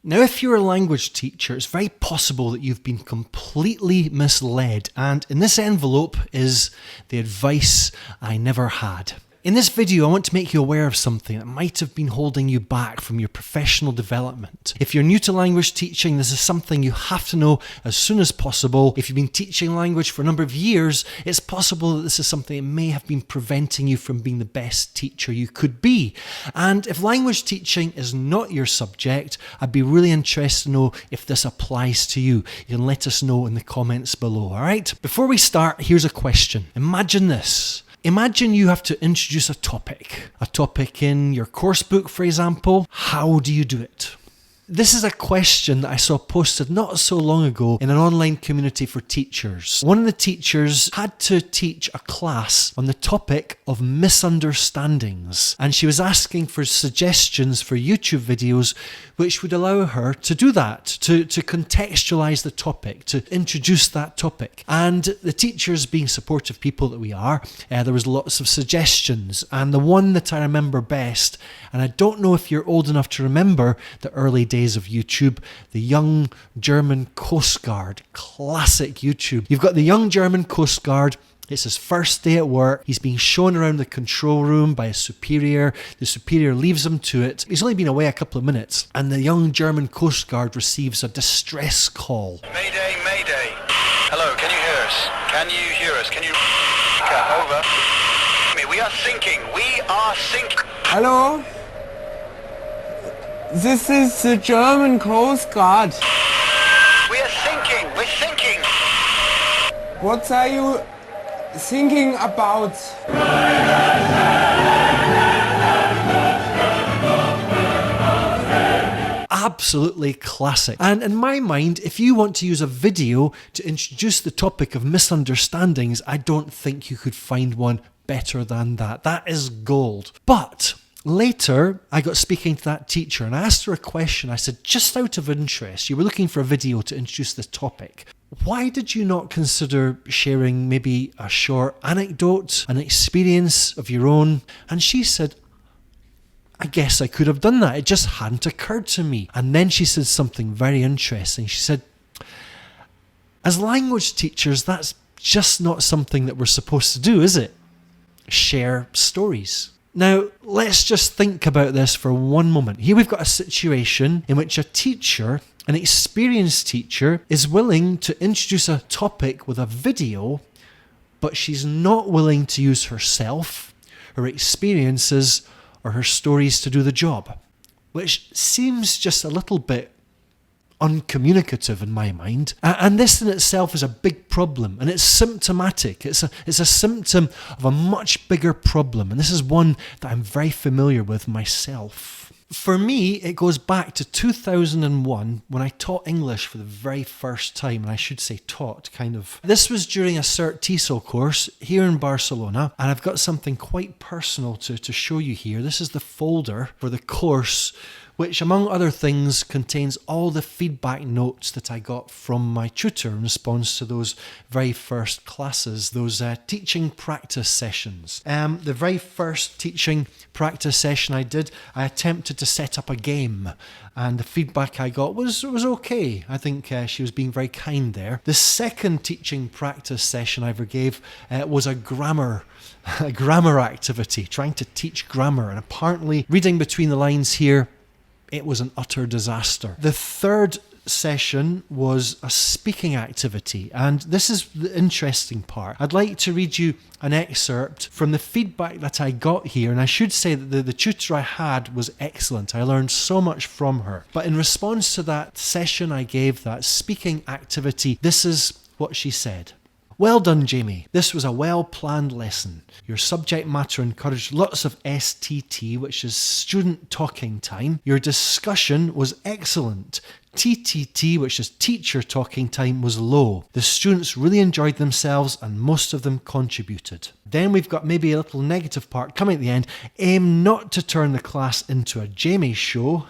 Now, if you're a language teacher, it's very possible that you've been completely misled, and in this envelope is the advice I never had. In this video, I want to make you aware of something that might have been holding you back from your professional development. If you're new to language teaching, this is something you have to know as soon as possible. If you've been teaching language for a number of years, it's possible that this is something that may have been preventing you from being the best teacher you could be. And if language teaching is not your subject, I'd be really interested to know if this applies to you. You can let us know in the comments below, all right? Before we start, here's a question. Imagine this. Imagine you have to introduce a topic in your course book, for example. How do you do it? This is a question that I saw posted not so long ago in an online community for teachers. One of the teachers had to teach a class on the topic of misunderstandings, and she was asking for suggestions for YouTube videos which would allow her to do that, to contextualize the topic, to introduce that topic. And the teachers, being supportive people that we are, there was lots of suggestions, and the one that I remember best, and I don't know if you're old enough to remember the early days of YouTube, the Young German Coast Guard, classic YouTube. You've got the Young German Coast Guard. It's his first day at work. He's being shown around the control room by a superior. The superior leaves him to it. He's only been away a couple of minutes, and the Young German Coast Guard receives a distress call. Mayday, mayday. Hello, can you hear us? Can you hear us? Can you... Over. We are sinking. We are sinking. Hello? This is the German Coast Guard. We are sinking. We're sinking. What are you thinking about? Absolutely classic. And in my mind, if you want to use a video to introduce the topic of misunderstandings, I don't think you could find one better than that. That is gold. But later, I got speaking to that teacher and I asked her a question. I said, just out of interest, you were looking for a video to introduce the topic. Why did you not consider sharing maybe a short anecdote, an experience of your own? And she said, I guess I could have done that. It just hadn't occurred to me. And then she said something very interesting. She said, as language teachers, that's just not something that we're supposed to do, is it? Share stories. Now, let's just think about this for one moment. Here we've got a situation in which a teacher, an experienced teacher, is willing to introduce a topic with a video, but she's not willing to use herself, her experiences, or her stories to do the job, which seems just a little bit uncommunicative in my mind. And this in itself is a big problem, and it's symptomatic. It's a symptom of a much bigger problem, and this is one that I'm very familiar with myself. For me, it goes back to 2001 when I taught English for the very first time, and I should say taught, kind of. This was during a Cert TESOL course here in Barcelona, and I've got something quite personal to show you here. This is the folder for the course, which among other things contains all the feedback notes that I got from my tutor in response to those very first classes, those teaching practice sessions. The very first teaching practice session I did, I attempted to set up a game, and the feedback I got was okay. I think she was being very kind there. The second teaching practice session I ever gave was a grammar activity, trying to teach grammar, and apparently reading between the lines here, it was an utter disaster. The third session was a speaking activity, and this is the interesting part. I'd like to read you an excerpt from the feedback that I got here, and I should say that the tutor I had was excellent. I learned so much from her. But in response to that session I gave, that speaking activity, this is what she said. Well done, Jamie. This was a well-planned lesson. Your subject matter encouraged lots of STT, which is student talking time. Your discussion was excellent. TTT, which is teacher talking time, was low. The students really enjoyed themselves and most of them contributed. Then we've got maybe a little negative part coming at the end. Aim not to turn the class into a Jamie show.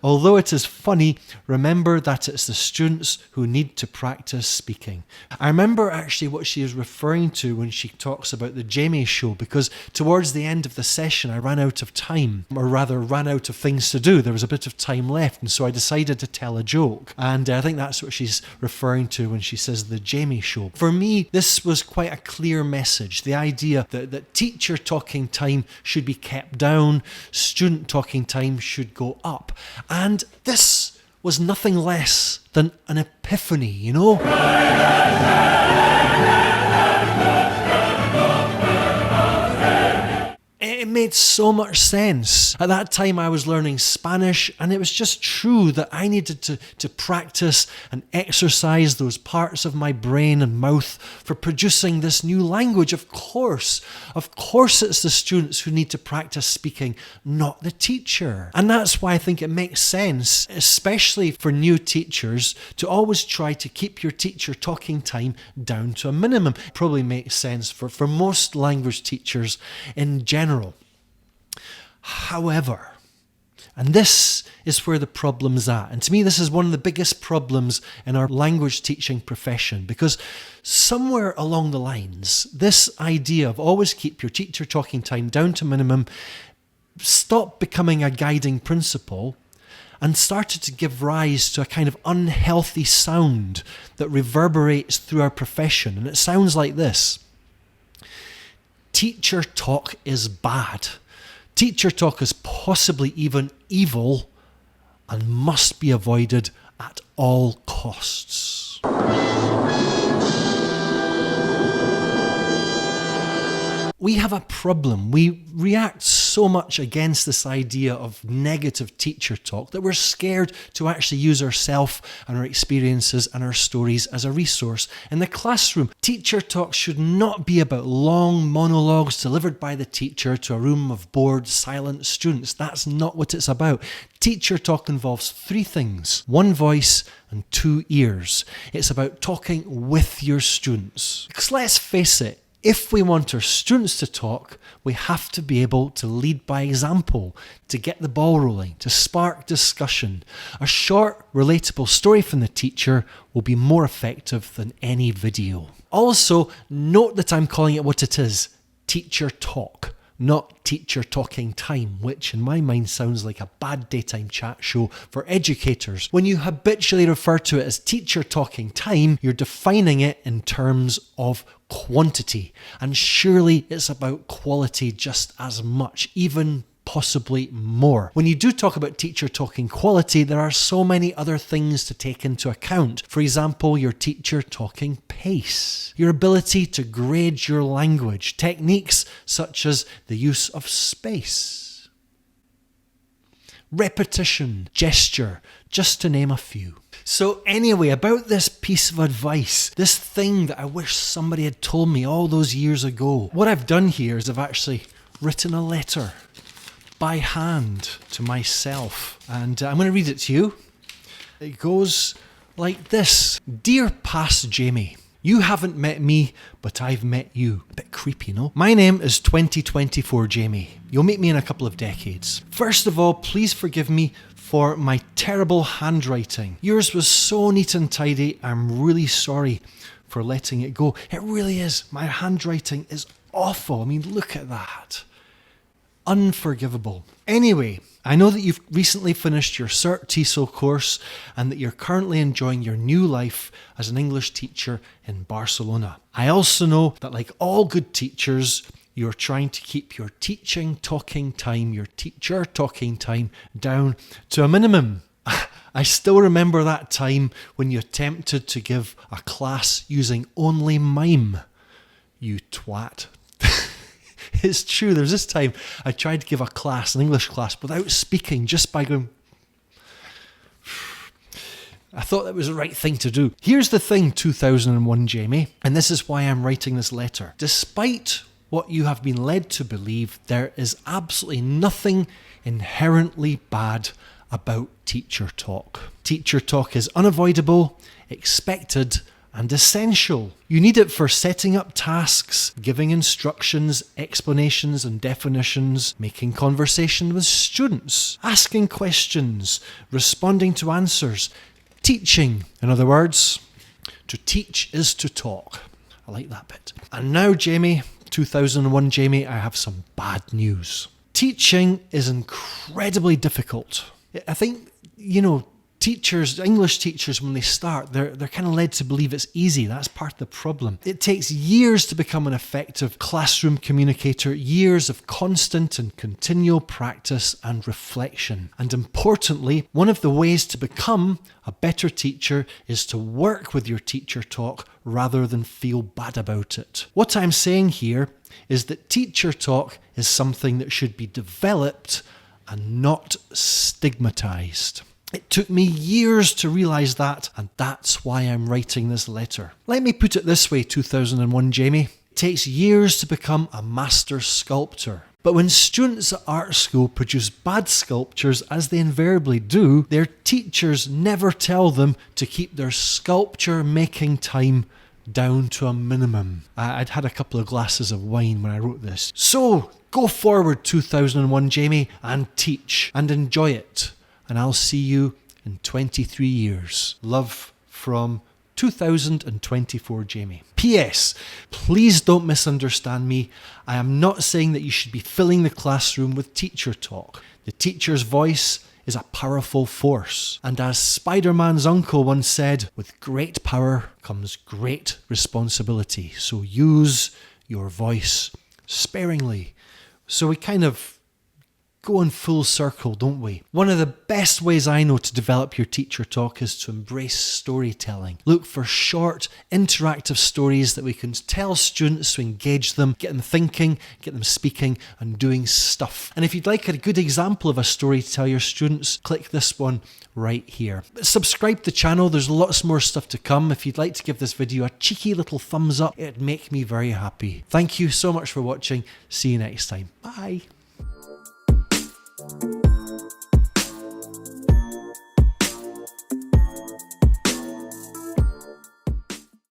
Although it is funny, remember that it's the students who need to practice speaking. I remember actually what she is referring to when she talks about the Jamie show, because towards the end of the session I ran out of time, or rather ran out of things to do. There was a bit of time left, and so I decided to tell a joke. And I think that's what she's referring to when she says the Jamie show. For me, this was quite a clear message. The idea that teacher talking time should be kept down, student talking time should go up. And this was nothing less than an epiphany, you know? It made so much sense. At that time I was learning Spanish, and it was just true that I needed to practice and exercise those parts of my brain and mouth for producing this new language. Of course it's the students who need to practice speaking, not the teacher. And that's why I think it makes sense, especially for new teachers, to always try to keep your teacher talking time down to a minimum. Probably makes sense for most language teachers in general. However, and this is where the problem's at, and to me this is one of the biggest problems in our language teaching profession, because somewhere along the lines, this idea of always keep your teacher talking time down to minimum stopped becoming a guiding principle and started to give rise to a kind of unhealthy sound that reverberates through our profession. And it sounds like this: teacher talk is bad. Teacher talk is possibly even evil and must be avoided at all costs. We have a problem. We react so much against this idea of negative teacher talk that we're scared to actually use ourselves and our experiences and our stories as a resource in the classroom. Teacher talk should not be about long monologues delivered by the teacher to a room of bored, silent students. That's not what it's about. Teacher talk involves three things: one voice and two ears. It's about talking with your students. Because let's face it, if we want our students to talk, we have to be able to lead by example, to get the ball rolling, to spark discussion. A short, relatable story from the teacher will be more effective than any video. Also, note that I'm calling it what it is: teacher talk, not teacher talking time, which in my mind sounds like a bad daytime chat show for educators. When you habitually refer to it as teacher talking time, you're defining it in terms of quantity, and surely it's about quality just as much, even possibly more. When you do talk about teacher talking quality, there are so many other things to take into account. For example, your teacher talking pace, your ability to grade your language, techniques such as the use of space, repetition, gesture, just to name a few. So anyway, about this piece of advice, this thing that I wish somebody had told me all those years ago, what I've done here is I've actually written a letter by hand to myself, and I'm going to read it to you. It goes like this: Dear past Jamie, you haven't met me, but I've met you. A bit creepy, no? My name is 2024 Jamie. You'll meet me in a couple of decades. First of all, please forgive me for my terrible handwriting. Yours was so neat and tidy. I'm really sorry for letting it go. It really is. My handwriting is awful. I mean, look at that. Unforgivable. Anyway, I know that you've recently finished your Cert TESOL course and that you're currently enjoying your new life as an English teacher in Barcelona. I also know that, like all good teachers, you're trying to keep your teacher talking time down to a minimum. I still remember that time when you attempted to give a class using only mime. You twat. It's true, there's this time I tried to give a class, an English class, without speaking, just by going... I thought that was the right thing to do. Here's the thing, 2001 Jamie, and this is why I'm writing this letter. Despite what you have been led to believe, there is absolutely nothing inherently bad about teacher talk. Teacher talk is unavoidable, expected, and essential. You need it for setting up tasks, giving instructions, explanations and definitions, making conversation with students, asking questions, responding to answers, teaching. In other words, to teach is to talk. I like that bit. And now, Jamie, 2001 Jamie, I have some bad news. Teaching is incredibly difficult. I think, teachers, English teachers, when they start, they're kind of led to believe it's easy. That's part of the problem. It takes years to become an effective classroom communicator, years of constant and continual practice and reflection. And importantly, one of the ways to become a better teacher is to work with your teacher talk rather than feel bad about it. What I'm saying here is that teacher talk is something that should be developed and not stigmatized. It took me years to realise that, and that's why I'm writing this letter. Let me put it this way, 2001 Jamie. It takes years to become a master sculptor. But when students at art school produce bad sculptures, as they invariably do, their teachers never tell them to keep their sculpture making time down to a minimum. I'd had a couple of glasses of wine when I wrote this. So, go forward, 2001 Jamie, and teach, and enjoy it. And I'll see you in 23 years. Love from 2024 Jamie. P.S. Please don't misunderstand me. I am not saying that you should be filling the classroom with teacher talk. The teacher's voice is a powerful force. And as Spider-Man's uncle once said, with great power comes great responsibility. So use your voice sparingly. So we kind of go in full circle, don't we? One of the best ways I know to develop your teacher talk is to embrace storytelling. Look for short, interactive stories that we can tell students to engage them, get them thinking, get them speaking and doing stuff. And if you'd like a good example of a story to tell your students, click this one right here. Subscribe to the channel, there's lots more stuff to come. If you'd like to give this video a cheeky little thumbs up, it'd make me very happy. Thank you so much for watching. See you next time. Bye.